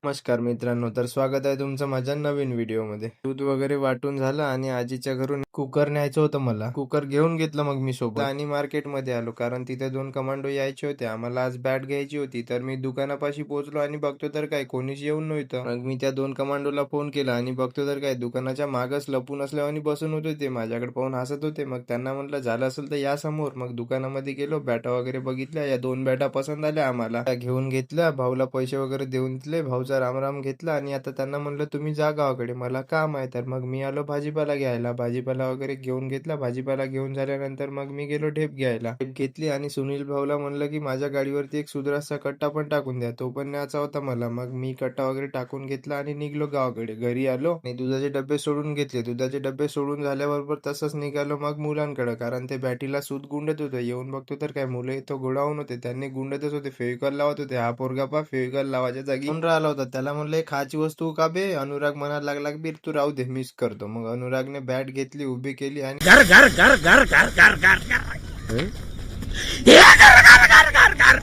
नमस्कार मित्रांनो, तर स्वागत आहे तुमचं माझ्या नवीन व्हिडिओमध्ये. दूध वगैरे वाटून झालं आणि आजीच्या घरून कुकर न्यायचं होतं मला. कुकर घेऊन घेतलं मग मी सोबत आणि मार्केटमध्ये आलो, कारण तिथे 2 कमांडो यायचे होते. आम्हाला आज बॅट घ्यायची होती, तर मी दुकानापाशी पोहोचलो आणि बघतो तर काय कोणीच येऊन नव्हतं. मग मी त्या 2 कमांडोला फोन केला आणि बघतो तर काय दुकानाच्या मागच लपून असल्यावानी बसून होते ते. माझ्याकडे पाहून हसत होते. मग त्यांना म्हटलं झालं असेल तर या समोर. मग दुकानामध्ये गेलो, बॅटा वगैरे बघितल्या. या 2 बॅटा पसंत आल्या आम्हाला. त्या घेऊन घेतल्या. भाऊला पैसे वगैरे देऊन दिले. भाऊचा राम घेतला आणि आता त्यांना म्हणलं तुम्ही जा गावाकडे, मला काम आहे. तर मग मी आलो भाजीपाला घ्यायला. भाजीपाला वगैरे घेऊन घेतला. भाजीपाला घेऊन झाल्यानंतर मग मी गेलो ढेप घ्यायला. ढेप घेतली आणि सुनील भाऊला म्हणलं की माझ्या गाडीवरती एक सुधराचा कट्टा पण टाकून द्या, तो पण न्यायचा होता मला. मग मी कट्टा वगैरे टाकून घेतला आणि निघलो गावाकडे. घरी आलो आणि दुधाचे डबे सोडून घेतले. दुधाचे डबे सोडून झाल्याबरोबर तसंच निघालो मग मुलांकडे, कारण ते बॅटीला सूत गुंडत होतं. येऊन बघतो तर काय मुलं इथं गोडाऊन होते, त्यांनी गुंडतच होते, फेविकॉल लावत होते. हा पोरगा पा फेविकॉल लावायच्या जागी कोण राहिला होता. त्याला म्हणलं खायची वस्तू का बे? अनुराग म्हणायला लागला की तू राहू दे, मिस करतो. मग अनुरागने बॅट घेतली, उभी केली आणि घर घर घर घर घर घर घर घर